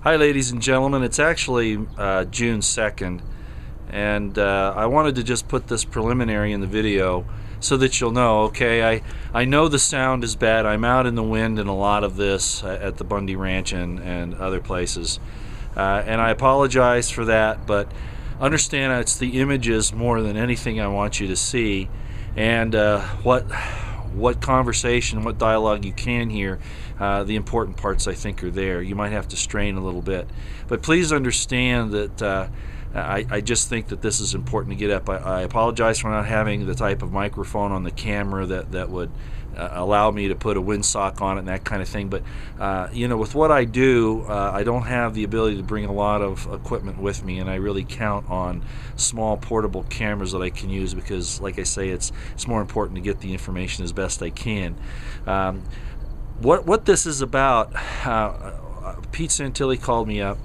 Hi ladies and gentlemen, it's actually June 2nd, and I wanted to just put this preliminary in the video so that you'll know, okay, I know the sound is bad. I'm out in the wind in a lot of this at the Bundy Ranch and other places, and I apologize for that, but understand it's the images more than anything I want you to see, and what conversation, what dialogue you can hear. The important parts I think are there. You might have to strain a little bit, but please understand that I just think that this is important to get up. I apologize for not having the type of microphone on the camera that would allow me to put a windsock on it and that kind of thing, but you know, with what I do, I don't have the ability to bring a lot of equipment with me, and I really count on small portable cameras that I can use because, like I say, it's more important to get the information as best I can. What this is about, Pete Santilli called me up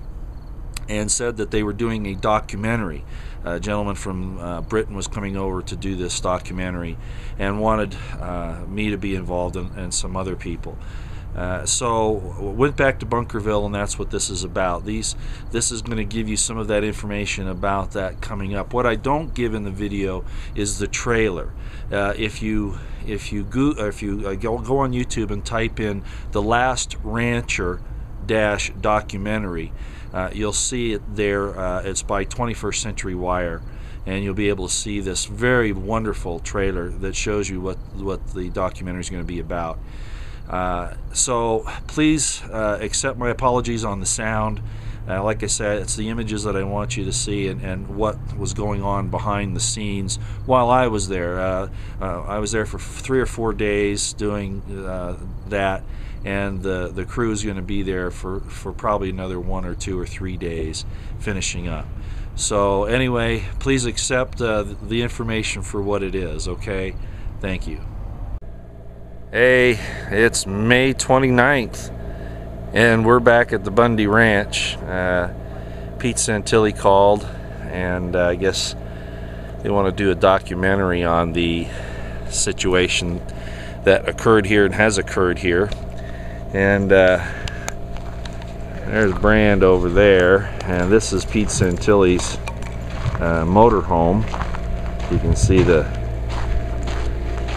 and said that they were doing a documentary. A gentleman from Britain was coming over to do this documentary and wanted me to be involved and some other people. So went back to Bunkerville, and that's what this is about. This is going to give you some of that information about that coming up. What I don't give in the video is the trailer. If you go on YouTube and type in The Last Rancher documentary, you'll see it there. It's by 21st Century Wire, and you'll be able to see this very wonderful trailer that shows you what the documentary is going to be about. So please accept my apologies on the sound. Like I said, it's the images that I want you to see and what was going on behind the scenes while I was there. I was there for 3 or 4 days doing that, and the crew is going to be there for probably another 1 or 2 or 3 days finishing up. So anyway, please accept the information for what it is, okay? Thank you. Hey, it's May 29th, and we're back at the Bundy Ranch. Pete Santilli called, and I guess they want to do a documentary on the situation that occurred here and has occurred here. And there's Brand over there, and this is Pete Santilli's motorhome. You can see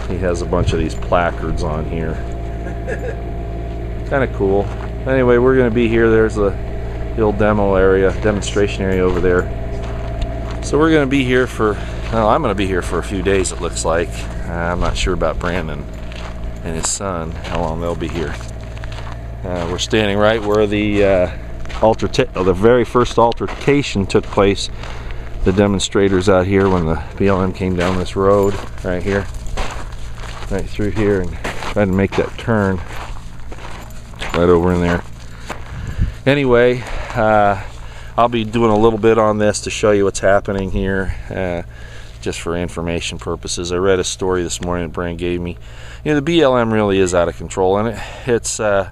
he has a bunch of these placards on here. Kind of cool. Anyway, we're going to be here. There's the old demonstration area over there. So we're going to be here for, well, I'm going to be here for a few days, it looks like. I'm not sure about Brandon and his son, how long they'll be here. We're standing right where the very first altercation took place. The demonstrators out here when the BLM came down this road right here. Right through here and tried to make that turn right over in there. Anyway, I'll be doing a little bit on this to show you what's happening here, just for information purposes. I read a story this morning that Brand gave me. You know, the BLM really is out of control, and it's the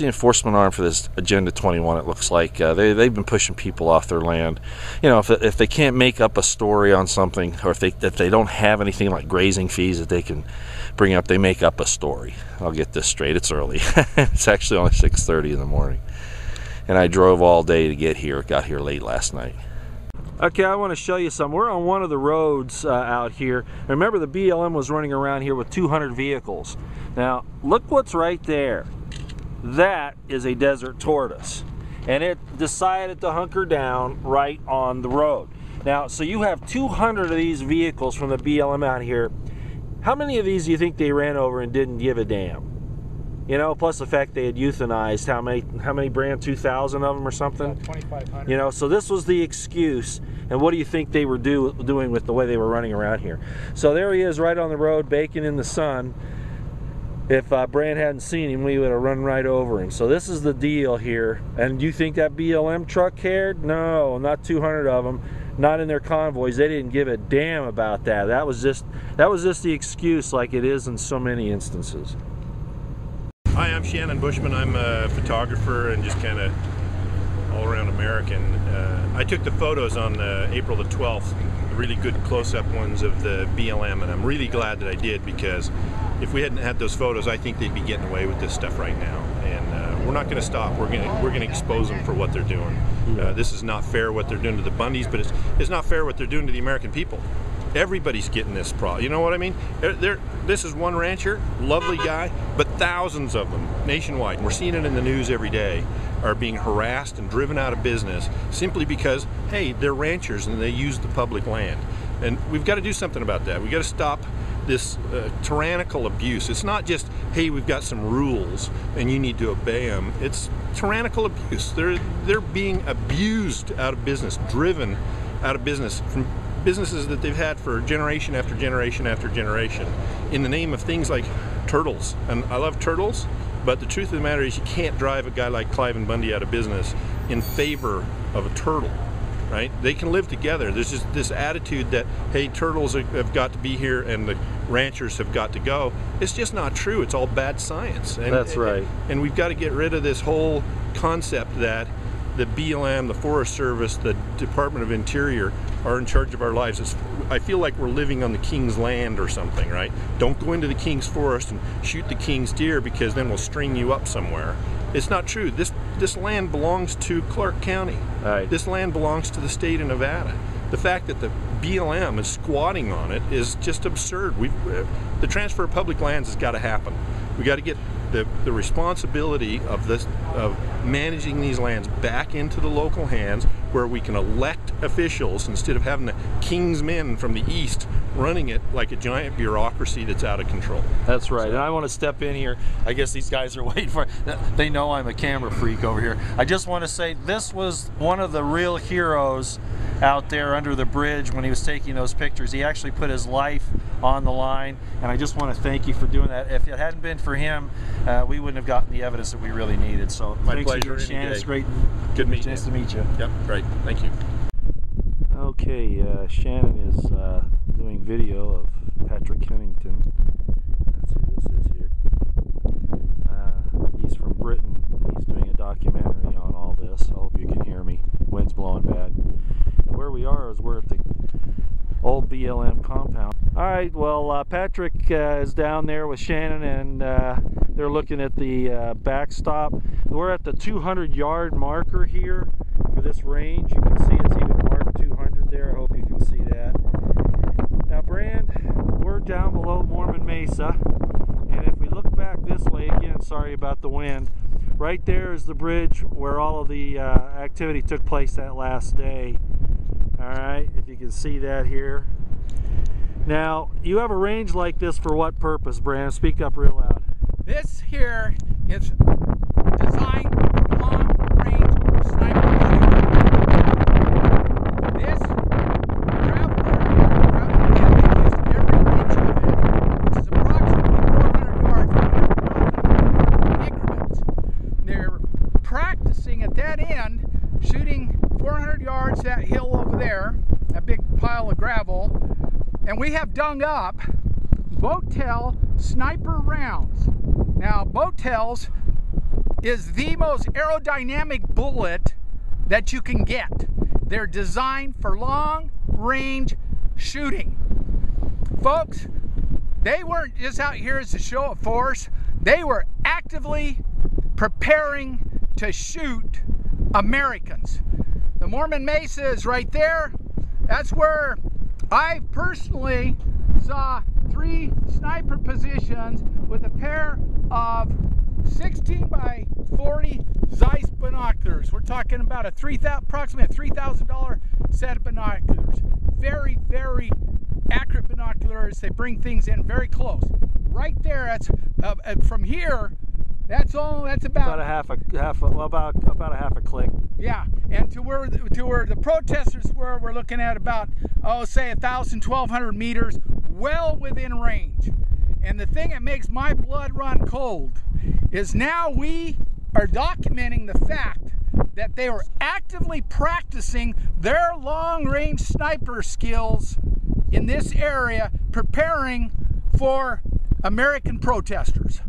enforcement arm for this Agenda 21. It looks like they've been pushing people off their land. You know, if they can't make up a story on something, or if they don't have anything like grazing fees that they can bring up, they make up a story. I'll get this straight. It's early. It's actually only 6:30 in the morning, and I drove all day to get here. Got here late last night. Okay, I want to show you something. We're on one of the roads out here. Remember, the BLM was running around here with 200 vehicles. Now, look what's right there. That is a desert tortoise, and it decided to hunker down right on the road. Now, so you have 200 of these vehicles from the BLM out here. How many of these do you think they ran over and didn't give a damn? You know, plus the fact they had euthanized how many Brand, 2,000 of them or something? About 2,500. You know, so this was the excuse. And what do you think they were doing with the way they were running around here? So there he is right on the road, baking in the sun. If Brand hadn't seen him, we would have run right over him. So this is the deal here. And you think that BLM truck cared? No, not 200 of them. Not in their convoys. They didn't give a damn about that. That was just the excuse, like it is in so many instances. Hi, I'm Shannon Bushman. I'm a photographer and just kind of all-around American. I took the photos on April the 12th, really good close-up ones of the BLM, and I'm really glad that I did, because if we hadn't had those photos, I think they'd be getting away with this stuff right now. And we're not going to stop. We're going to expose them for what they're doing. This is not fair what they're doing to the Bundys, but it's not fair what they're doing to the American people. Everybody's getting this problem. You know what I mean? This is one rancher, lovely guy, but thousands of them nationwide. We're seeing it in the news every day, are being harassed and driven out of business simply because, hey, they're ranchers and they use the public land. And we've got to do something about that. We've got to stop this tyrannical abuse. It's not just, hey, we've got some rules and you need to obey them. It's tyrannical abuse. They're being abused out of business, driven out of business from businesses that they've had for generation after generation after generation in the name of things like turtles. And I love turtles, but the truth of the matter is you can't drive a guy like Clive and Bundy out of business in favor of a turtle. Right? They can live together. There's just this attitude that, hey, turtles have got to be here and the ranchers have got to go. It's just not true. It's all bad science. And, that's right. And we've got to get rid of this whole concept that the BLM, the Forest Service, the Department of Interior are in charge of our lives. I feel like we're living on the king's land or something, right? Don't go into the king's forest and shoot the king's deer because then we'll string you up somewhere. It's not true. This land belongs to Clark County. Right. This land belongs to the state of Nevada. The fact that the BLM is squatting on it is just absurd. The transfer of public lands has got to happen. We got to get the responsibility of managing these lands back into the local hands, where we can elect officials instead of having the king's men from the east running it like a giant bureaucracy that's out of control. That's right. And I want to step in here. I guess these guys are waiting for it. They know I'm a camera freak over here. I just want to say this was one of the real heroes out there under the bridge when he was taking those pictures. He actually put his life on the line, and I just want to thank you for doing that. If it hadn't been for him, we wouldn't have gotten the evidence that we really needed. So my thanks pleasure. again, Shannon. It's great. Good meeting you. Nice to meet you. Yep, great. Thank you. Okay, Shannon is doing video of Patrick Kennington. Let's see who this is here. He's from Britain. He's doing a documentary on all this. I hope you can hear me. Wind's blowing bad. And where we are is we're at the old BLM compound. Alright, well, Patrick is down there with Shannon, and they're looking at the backstop. We're at the 200-yard marker here for this range. You can see it's even marked 200 there. I hope you can see that. Now, Brand, we're down below Mormon Mesa, and if we look back this way, again, sorry about the wind, right there is the bridge where all of the activity took place that last day. Alright, if you can see that here. Now, you have a range like this for what purpose, Brand? Speak up real loud. This here is designed for long-range sniper shooting. This gravel area, we have used every inch of it, which is approximately 400 yards in increments. They're practicing at that end, shooting 400 yards that hill over there, that big pile of gravel, and we have dug up boat-tail sniper rounds. Now, boat-tails is the most aerodynamic bullet that you can get. They're designed for long-range shooting. Folks, they weren't just out here as a show of force. They were actively preparing to shoot Americans. The Mormon Mesa is right there. That's where I personally saw 3 sniper positions with a pair of 16 by 40 Zeiss binoculars. We're talking about approximately a $3,000 set of binoculars. Very, very accurate binoculars. They bring things in very close. Right there, that's from here. That's about a half a click. Yeah, and to where the protesters were, we're looking at about, say 1,000, 1,200 meters, well within range. And the thing that makes my blood run cold is now we are documenting the fact that they were actively practicing their long-range sniper skills in this area, preparing for American protesters.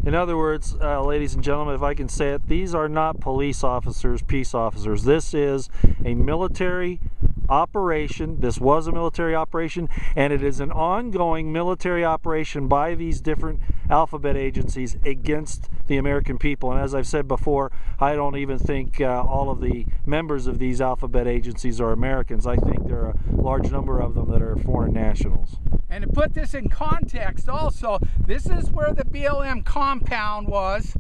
In other words, ladies and gentlemen, if I can say it, these are not police officers, peace officers. This is a military operation. This was a military operation, and it is an ongoing military operation by these different alphabet agencies against the American people. And as I've said before, I don't even think all of the members of these alphabet agencies are Americans. I think there are a large number of them that are foreign nationals. And to put this in context also, this is where the BLM compound was.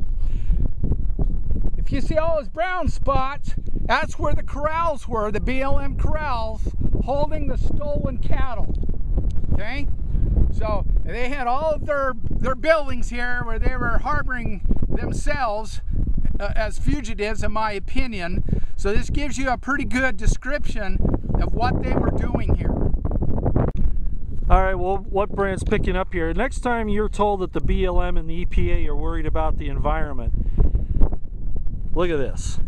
If you see all those brown spots, that's where the corrals were, the BLM corrals, holding the stolen cattle. Okay? So they had all of their buildings here where they were harboring themselves as fugitives, in my opinion. So this gives you a pretty good description of what they were doing here. All right, well, what Brand's picking up here, next time you're told that the BLM and the EPA are worried about the environment, look at this.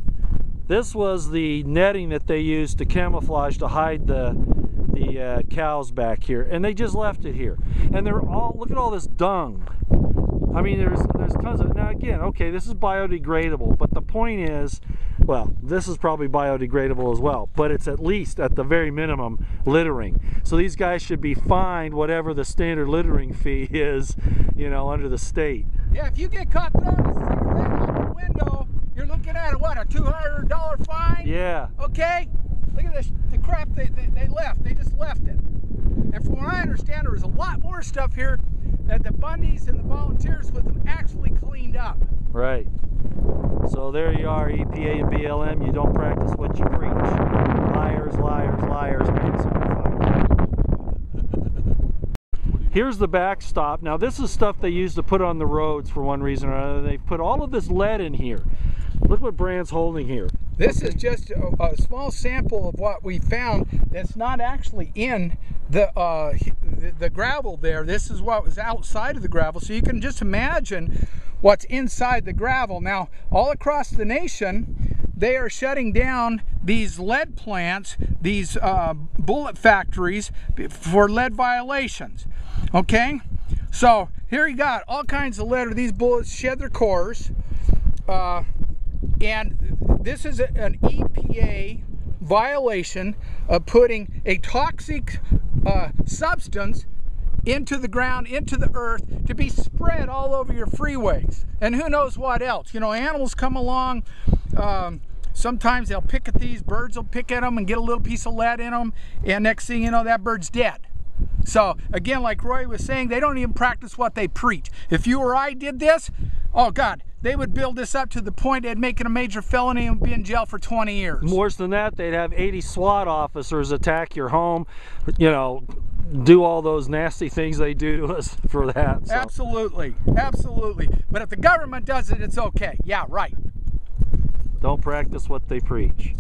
This was the netting that they used to camouflage to hide the cows back here, and they just left it here. And they're all, look at all this dung. I mean, there's tons of, now again, okay, this is biodegradable, but the point is, well, this is probably biodegradable as well, but it's at least, at the very minimum, littering. So these guys should be fined whatever the standard littering fee is, you know, under the state. Yeah, if you get caught throwing a cigarette out the window, you're looking at a, what, a $200 fine? Yeah. Okay? Look at this, the crap they left. They just left it. And from what I understand, there was a lot more stuff here that the Bundys and the volunteers with them actually cleaned up. Right. So there you are, EPA and BLM. You don't practice what you preach. Liars, liars, liars, pants on fire. Here's the backstop. Now this is stuff they used to put on the roads for one reason or another. They put all of this lead in here. Look what Brand's holding here. This is just a small sample of what we found that's not actually in the gravel there. This is what was outside of the gravel. So you can just imagine what's inside the gravel. Now, all across the nation, they are shutting down these lead plants, these bullet factories for lead violations. Okay? So here you got all kinds of lead. These bullets shed their cores. And this is an EPA violation of putting a toxic substance into the ground, into the earth, to be spread all over your freeways. And who knows what else. You know, animals come along, sometimes they'll pick at these, birds will pick at them and get a little piece of lead in them, and next thing you know, that bird's dead. So, again, like Roy was saying, they don't even practice what they preach. If you or I did this, oh God, they would build this up to the point they'd make it a major felony and be in jail for 20 years. Worse than that, they'd have 80 SWAT officers attack your home, you know, do all those nasty things they do to us for that. So. Absolutely, absolutely. But if the government does it, it's okay. Yeah, right. Don't practice what they preach.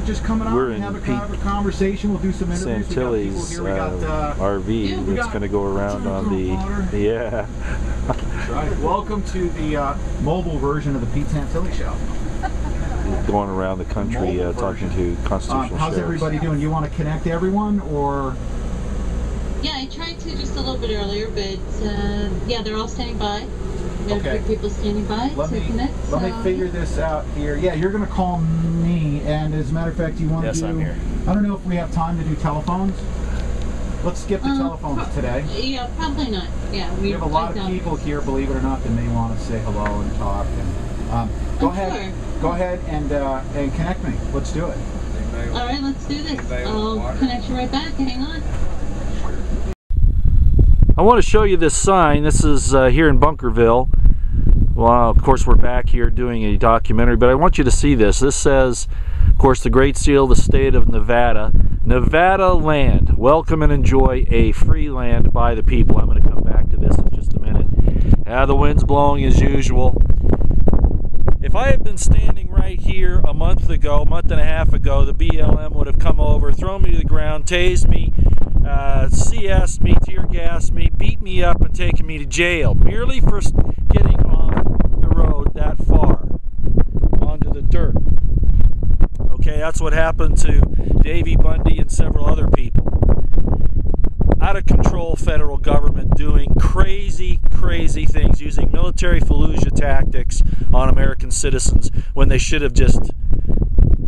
Just coming on and have a conversation. We'll do some interviews. Santilli's RV that's going to go around on the, yeah. Right. Welcome to the mobile version of the Pete Santilli Show. Going around the country talking to constitutional how's sheriffs. Everybody doing? You want to connect everyone, or? Yeah, I tried to just a little bit earlier, but yeah, they're all standing by. We got a few people standing by to connect. Let me figure this out here. Yeah, you're going to call me, and as a matter of fact, you want to do... Yes, I'm here. I don't know if we have time to do telephones. Let's skip the telephones today. Yeah, probably not. Yeah, we have a lot of people here, believe it or not, that may want to say hello and talk. And go ahead and connect me. Let's do it. All right, let's do this. I'll connect you right back. Hang on. I want to show you this sign. This is here in Bunkerville. Well, of course, we're back here doing a documentary, but I want you to see this. This says, of course, the Great Seal of the State of Nevada. Nevada land. Welcome and enjoy a free land by the people. I'm going to come back to this in just a minute. The wind's blowing as usual. If I had been standing right here a month and a half ago, the BLM would have come over, thrown me to the ground, tased me, CS'd me, tear gassed me, beat me up, and taken me to jail, merely for getting off the road that far onto the dirt. Okay, that's what happened to Davy Bundy and several other people. Out of control federal government doing crazy, crazy things, using military Fallujah tactics on American citizens when they should have just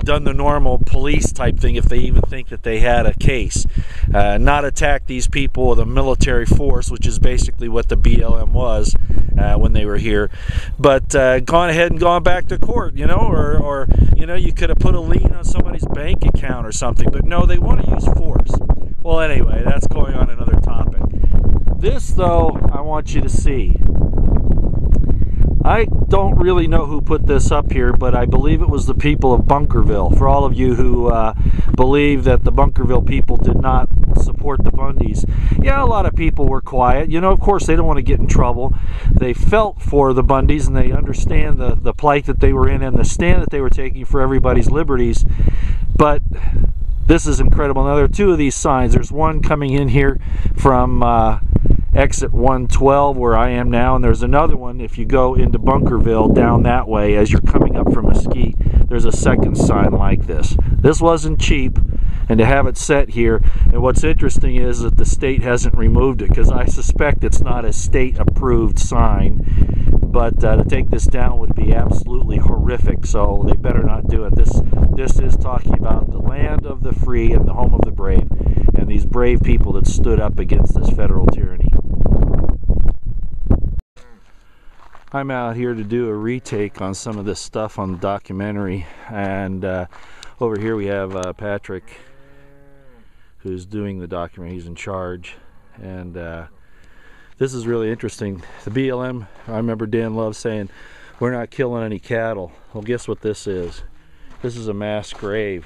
done the normal police type thing if they even think that they had a case. Not attack these people with a military force, which is basically what the BLM was when they were here, but gone ahead and gone back to court, you know, or you know, you could have put a lien on somebody's bank account or something, but no, they want to use force. Well, anyway, that's going on another topic. This, though, I want you to see. I don't really know who put this up here, but I believe it was the people of Bunkerville. For all of you who believe that the Bunkerville people did not support the Bundys, yeah, a lot of people were quiet. You know, of course, they don't want to get in trouble. They felt for the Bundys, and they understand the plight that they were in and the stand that they were taking for everybody's liberties. But this is incredible. Now, there are two of these signs. There's one coming in here from exit 112 where I am now, and there's another one if you go into Bunkerville down that way as you're coming up from Mesquite. There's a second sign like this. This wasn't cheap, and to have it set here, and what's interesting is that the state hasn't removed it, because I suspect it's not a state approved sign, but to take this down would be absolutely horrific, so they better not do it. This is talking about the land of the free and the home of the brave, and these brave people that stood up against this federal tyranny. I'm out here to do a retake on some of this stuff on the documentary, and over here we have Patrick, who's doing the documentary. He's in charge, and this is really interesting. The BLM, I remember Dan Love saying, we're not killing any cattle. Well, guess what this is? This is a mass grave.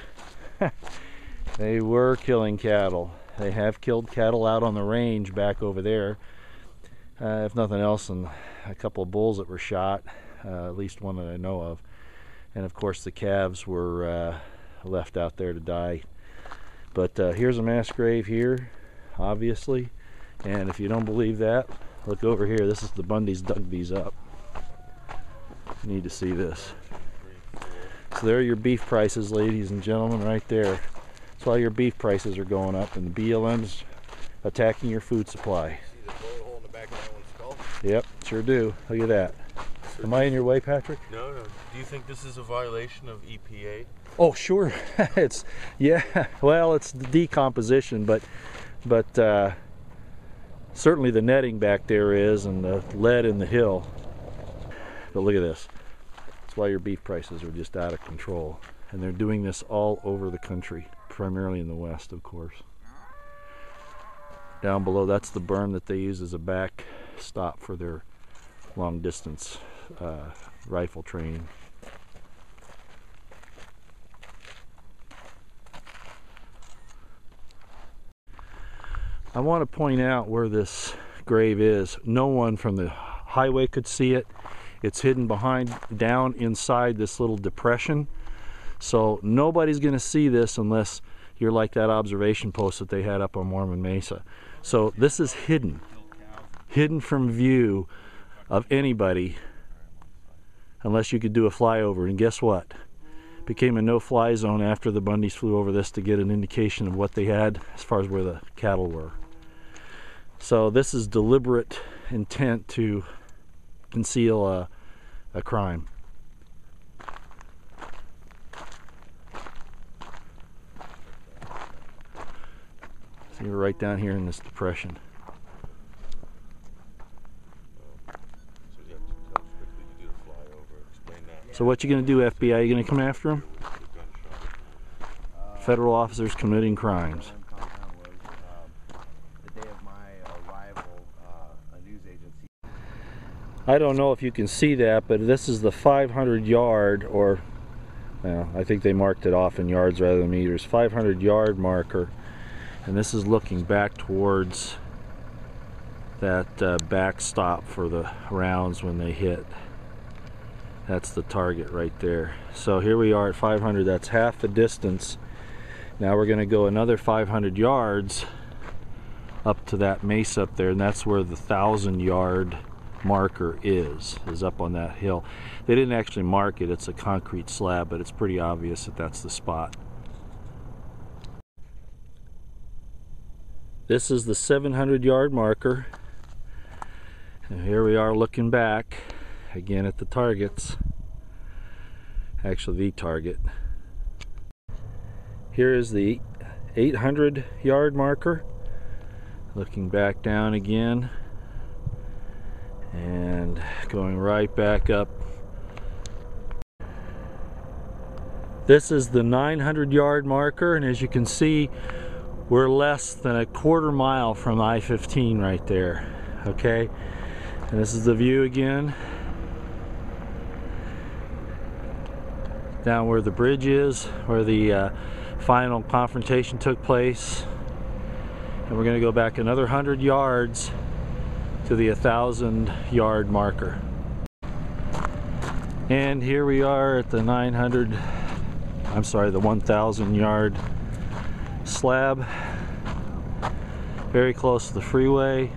They were killing cattle. They have killed cattle out on the range back over there. If nothing else, and a couple of bulls that were shot, at least one that I know of. And of course the calves were left out there to die. But here's a mass grave here, obviously. And if you don't believe that, look over here. This is the Bundys dug these up. You need to see this. So there are your beef prices, ladies and gentlemen, right there. That's why your beef prices are going up, and the BLM's attacking your food supply. See the bullet hole in the back of that one's skull? Yep, sure do. Look at that. Am I in your way, Patrick? No. Do you think this is a violation of EPA? Oh, sure. Yeah. Well, it's the decomposition, but certainly the netting back there is, and the lead in the hill. But look at this. That's why your beef prices are just out of control, and they're doing this all over the country, primarily in the West, of course. Down below, that's the berm that they use as a backstop for their long distance rifle training. I want to point out where this grave is. No one from the highway could see it. It's hidden down inside this little depression. So nobody's going to see this unless you're like that observation post that they had up on Mormon Mesa. So this is hidden from view of anybody, unless you could do a flyover. And guess what? It became a no-fly zone after the Bundys flew over this to get an indication of what they had as far as where the cattle were. So this is deliberate intent to conceal a crime. So you're right down here in this depression. So what you gonna do, FBI? You gonna come after him? Federal officers committing crimes. The day of my arrival, a news agency. I don't know if you can see that, but this is the 500 yard, or well, I think they marked it off in yards rather than meters, 500 yard marker, and this is looking back towards that backstop for the rounds when they hit. That's the target right there. So here we are at 500. That's half the distance. Now we're going to go another 500 yards up to that mesa up there, and that's where the 1,000 yard marker is up on that hill. They didn't actually mark it. It's a concrete slab, but it's pretty obvious that that's the spot. This is the 700 yard marker, and here we are looking back again at the targets. Actually the target, Here is the 800-yard marker. Looking back down again and going right back up. This is the 900-yard marker, and as you can see, we're less than a quarter mile from I-15 right there. Okay, and this is the view again. Down where the bridge is, where the final confrontation took place. And we're going to go back another 100 yards to the 1,000-yard marker. And here we are at the 1,000-yard slab. Very close to the freeway.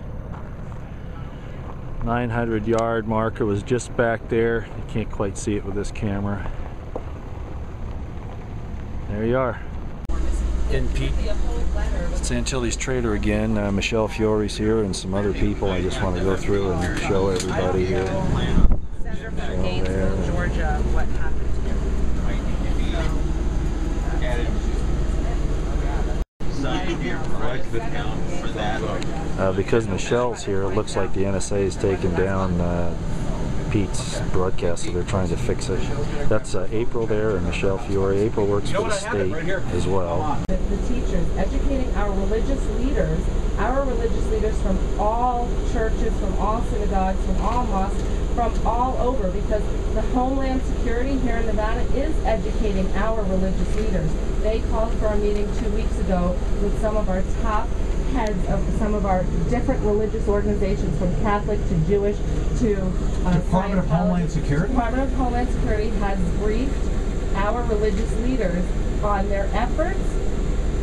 900-yard marker was just back there. You can't quite see it with this camera. There you are. And Pete, it's Antilles Trader again. Michelle Fiore's here and some other people. I just want to go through and show everybody here. Senator from Gainesville, Georgia, what happened to him? Because Michelle's here, it looks like the NSA has taken down Pete's broadcast, so they're trying to fix it. That's April there, and Michelle Fiore. April works for the state as well. The teachers, educating our religious leaders from all churches, from all synagogues, from all mosques, from all over, because the Homeland Security here in Nevada is educating our religious leaders. They called for a meeting 2 weeks ago with some of our top heads of some of our different religious organizations, from Catholic to Jewish to Department of Homeland Security? Department of Homeland Security has briefed our religious leaders on their efforts,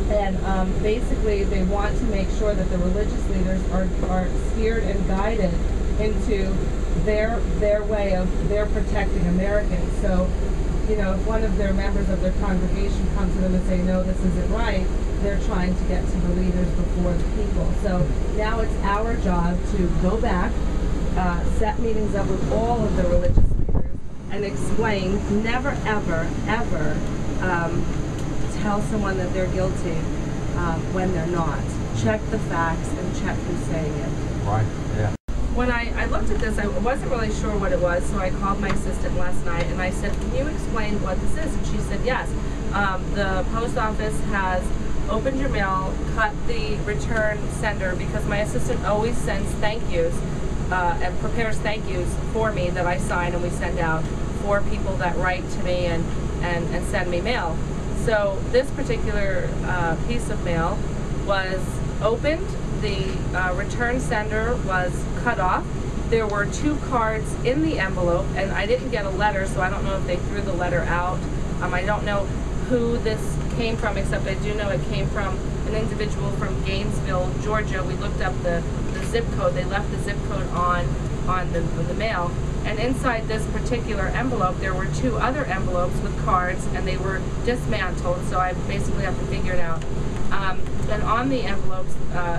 and basically they want to make sure that the religious leaders are steered and guided into their way of their protecting Americans. So, you know, if one of their members of their congregation comes to them and say, no, this isn't right, they're trying to get to the leaders before the people. So now it's our job to go back, set meetings up with all of the religious leaders, and explain, never, ever, ever tell someone that they're guilty when they're not. Check the facts and check who's saying it. Right, yeah. When I looked at this, I wasn't really sure what it was, so I called my assistant last night and I said, can you explain what this is? And she said, yes. The post office has opened your mail, cut the return sender, because my assistant always sends thank yous and prepares thank yous for me that I sign and we send out for people that write to me and send me mail. So this particular piece of mail was opened. The return sender was cut off. There were 2 cards in the envelope, and I didn't get a letter, so I don't know if they threw the letter out. I don't know who this came from, except I do know it came from an individual from Gainesville, Georgia. We looked up the zip code. They left the zip code on the mail. And inside this particular envelope, there were 2 other envelopes with cards, and they were dismantled, so I basically have to figure it out. And on the envelopes,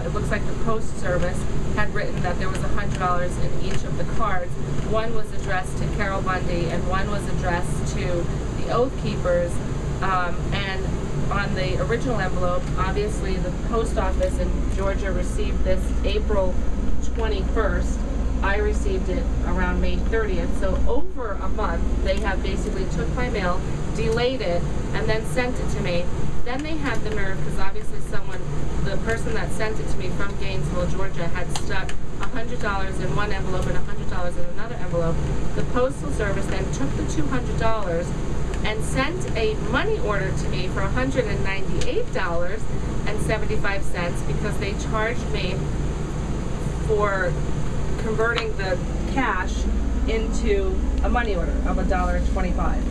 it looks like the Post Service had written that there was $100 in each of the cards. One was addressed to Carol Bundy, and one was addressed to the Oath Keepers. And on the original envelope, obviously the post office in Georgia received this April 21st. I received it around May 30th. So over a month, they have basically took my mail, delayed it, and then sent it to me. Then they had the nerve, because obviously the person that sent it to me from Gainesville, Georgia, had stuck $100 in one envelope and $100 in another envelope. The Postal Service then took the $200 and sent a money order to me for $198.75 because they charged me for converting the cash into a money order of $1.25.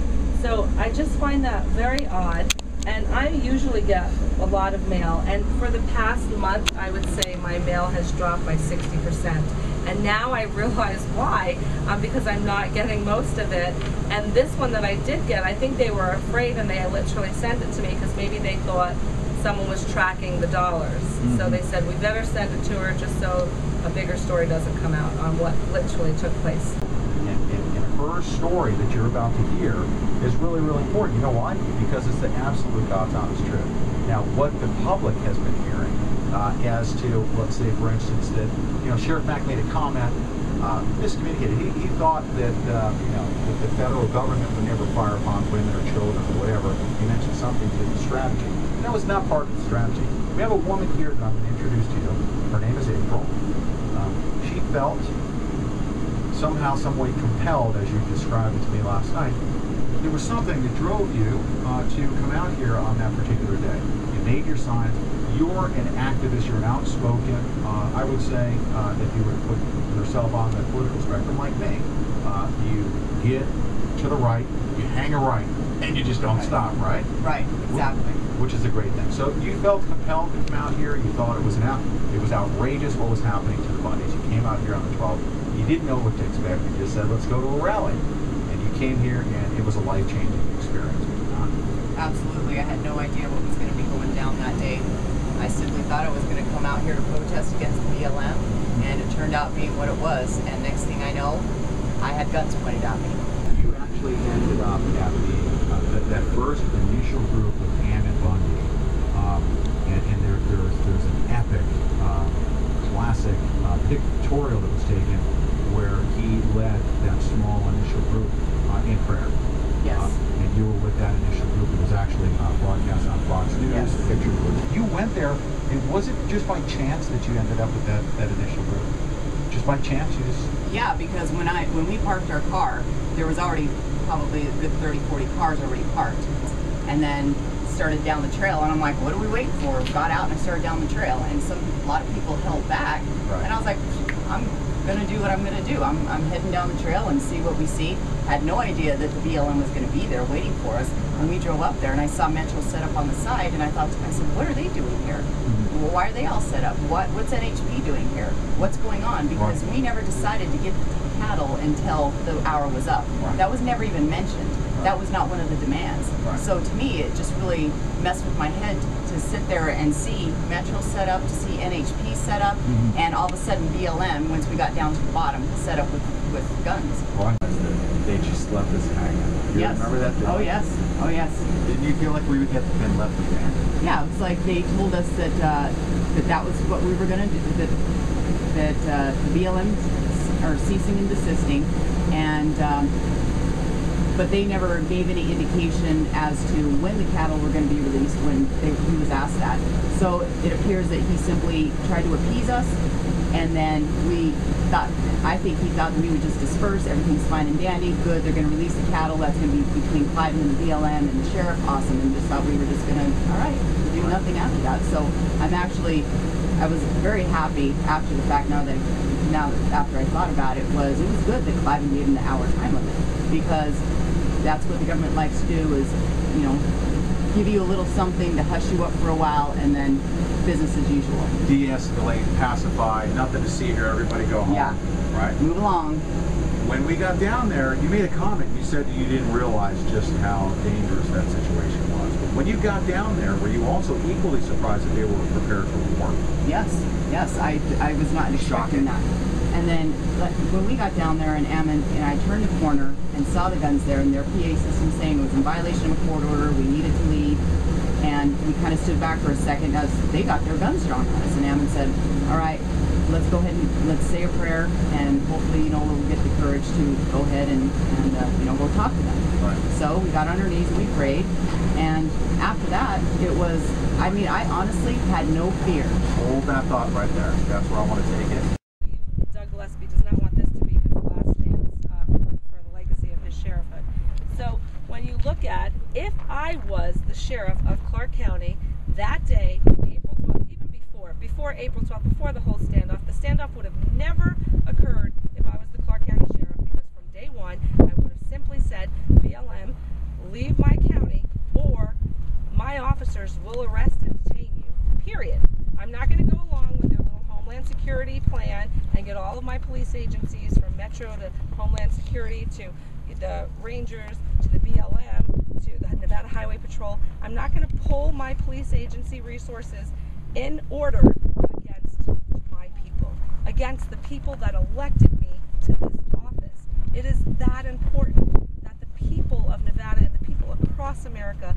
So I just find that very odd. And I usually get a lot of mail, and for the past month, I would say my mail has dropped by 60%. And now I realize why, because I'm not getting most of it. And this one that I did get, I think they were afraid, and they literally sent it to me because maybe they thought someone was tracking the dollars. Mm-hmm. So they said, we better send it to her just so a bigger story doesn't come out on what literally took place. In her her story that you're about to hear is really, really important. You know why? Because it's the absolute God's honest truth. Now, what the public has been hearing as to, let's say, for instance, that, you know, Sheriff Mack made a comment, miscommunicated. He thought that, you know, that the federal government would never fire upon women or children or whatever. He mentioned something to the strategy. That was not part of the strategy. We have a woman here that I'm going to introduce to you. Her name is April. She felt somehow, some way compelled, as you described it to me last night. There was something that drove you to come out here on that particular day. You made your signs. You're an activist. You're an outspoken. I would say, if you were to put yourself on the political spectrum like me, you get to the right, you hang a right, and you just don't stop, right? Right, exactly. Which is a great thing. So you felt compelled to come out here. You thought it was outrageous what was happening to the Bundys. You came out here on the 12th. You didn't know what to expect. You just said, let's go to a rally. And you came here, and it was a life-changing experience. Absolutely. I had no idea what was going to be going down that day. I simply thought I was going to come out here to protest against the BLM, and it turned out being what it was. And next thing I know, I had guns pointed at me. You actually ended up at that first initial group with Ann and Bundy, and there's an epic, classic pictorial that was taken where he led that small initial group in prayer. Yes. And you were with that initial group. It was actually broadcast on Fox News. Yes. The picture was. You went there, and was it just by chance that you ended up with that initial group? Just by chance, you just? Yeah, because when we parked our car, there was already probably a good 30, 40 cars already parked, and then started down the trail, and I'm like, what are we waiting for? Got out and I started down the trail, and a lot of people held back, right. And I was like, I'm gonna do what I'm gonna do. I'm heading down the trail and see what we see. Had no idea that the BLM was gonna be there waiting for us. When we drove up there, and I saw Metro set up on the side, and I said, what are they doing here? Mm-hmm. Well, why are they all set up? What's NHP doing here? What's going on? Because we never decided to get cattle until the hour was up. Right. That was never even mentioned. That was not one of the demands. Right. So to me, it just really messed with my head to sit there and see Metro set up, to see NHP set up, and all of a sudden BLM, once we got down to the bottom, set up with guns. Well, they just left us hanging. You Yes. remember that? Oh yes. Oh yes. Didn't you feel like we had been left abandoned? Yeah, it was like they told us that that was what we were going to do. That the BLM are ceasing and desisting, and but they never gave any indication as to when the cattle were going to be released when he was asked that. So it appears that he simply tried to appease us, and then I think he thought that we would just disperse, everything's fine and dandy, good, they're going to release the cattle, that's going to be between Cliven and the BLM and the sheriff, awesome, and just thought we were just going to, all right, do nothing after that. So I was very happy after the fact, after I thought about it, was good that Cliven gave him the hour time limit, because that's what the government likes to do, is, you know, give you a little something to hush you up for a while, and then business as usual. De-escalate, pacify, nothing to see here, everybody go home. Yeah. Right? Move along. When we got down there, you made a comment. You said that you didn't realize just how dangerous that situation was. But when you got down there, were you also equally surprised that they were prepared for war? Yes, I was not expecting that. And then when we got down there, and I turned the corner and saw the guns there, and their PA system saying it was in violation of a court order, we needed to leave, and we kind of stood back for a second as they got their guns drawn on us, and Ammon said, all right, let's go ahead and let's say a prayer, and hopefully, you know, we'll get the courage to go ahead and you know, go talk to them. Right. So we got on our knees and we prayed, and after that, it was, I mean, I honestly had no fear. Hold that thought right there. That's where I want to take it. Doug Gillespie does not want this to be his last stance for the legacy of his sheriffhood. So when you look at, if I was the sheriff of Clark County that day, April 12th, even before April 12th, before the whole standoff, the standoff would have never occurred if I was the Clark County sheriff, because from day one, I would have simply said, BLM, leave my county, or my officers will arrest and detain you, period. I'm not going to go along with their little Homeland Security plan and get all of my police agencies, from Metro to Homeland Security to the Rangers to the BLM to the Nevada Highway Patrol. I'm not going to pull my police agency resources in order against my people, against the people that elected me to this office. It is that important that the people of Nevada and the people across America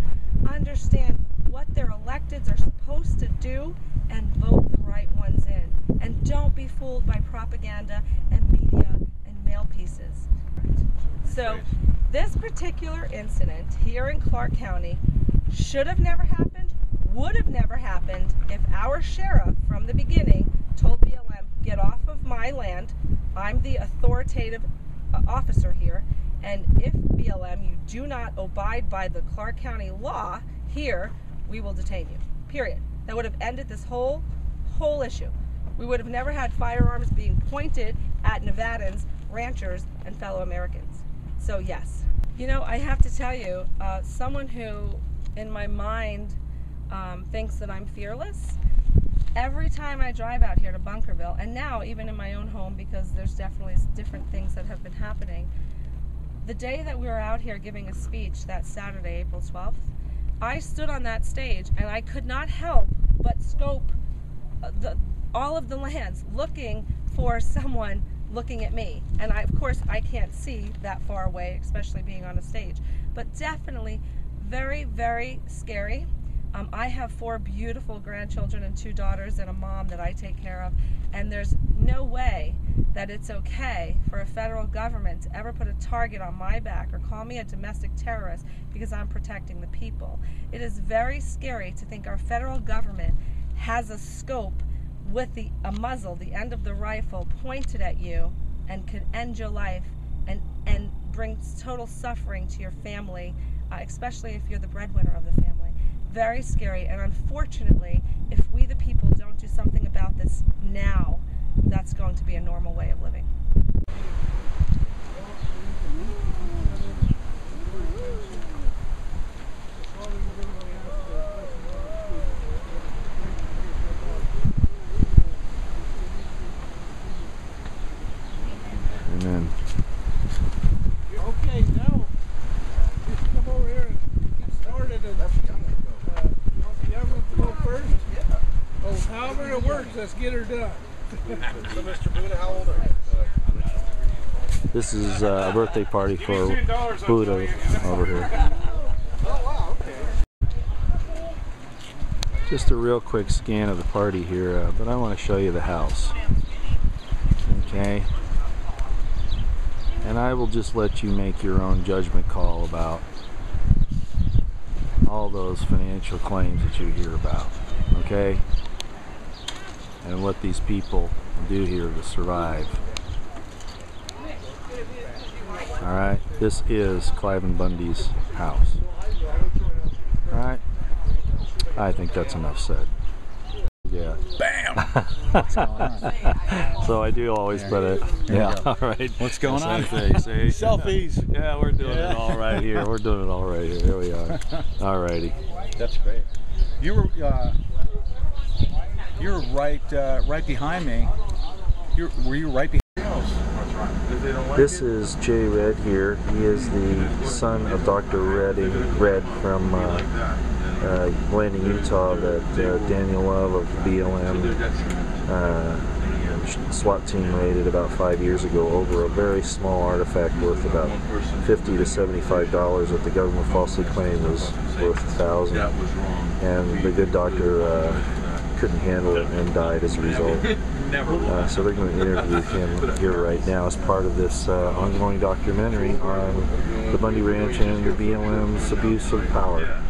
understand what their electeds are supposed to do and vote the right ones in. And don't be fooled by propaganda and media and mail pieces. So this particular incident here in Clark County should have never happened, would have never happened if our sheriff from the beginning told BLM, get off of my land, I'm the authoritative officer here, and if BLM, you do not abide by the Clark County law here, we will detain you, period. That would have ended this whole issue. We would have never had firearms being pointed at Nevadans, ranchers, and fellow Americans. So yes. You know, I have to tell you, someone who in my mind thinks that I'm fearless, every time I drive out here to Bunkerville, and now even in my own home, because there's definitely different things that have been happening, the day that we were out here giving a speech, that Saturday, April 12th, I stood on that stage and I could not help but scope all of the lands looking for someone looking at me. And of course, I can't see that far away, especially being on a stage. But definitely very, very scary. I have 4 beautiful grandchildren and 2 daughters and a mom that I take care of. And there's no way that it's okay for a federal government to ever put a target on my back or call me a domestic terrorist because I'm protecting the people. It is very scary to think our federal government has a scope with a muzzle, the end of the rifle, pointed at you and could end your life and bring total suffering to your family, especially if you're the breadwinner of the family. Very scary, and unfortunately, if we the people don't do something about this now, that's going to be a normal way of living. Amen. Okay, now just come over here and get started. And, you want the government to go first? Yeah. Oh, however it works, let's get her done. So, Mr. Buddha, how old are you? This is a birthday party for Buddha over here. Oh, wow, okay. Just a real quick scan of the party here, but I want to show you the house. Okay. And I will just let you make your own judgment call about all those financial claims that you hear about, okay? And what these people do here to survive. Alright, this is Clive and Bundy's house. Alright? I think that's enough said. Yeah. Bam! What's going on? So I do always put it. Yeah, alright. What's going on? Selfies! Yeah, we're doing it all right here. We're doing it all right here. Here we are. Alrighty. That's great. You were right behind me. Were you right behind? This is Jay Red here. He is the son of Dr. Red from Landing, Utah, that Daniel Love of the BLM SWAT team raided about 5 years ago over a very small artifact worth about $50 to $75 that the government falsely claimed was worth $1,000. And the good doctor couldn't handle it and died as a result. So they're going to interview him here right now as part of this ongoing documentary on the Bundy Ranch and the BLM's abuse of power.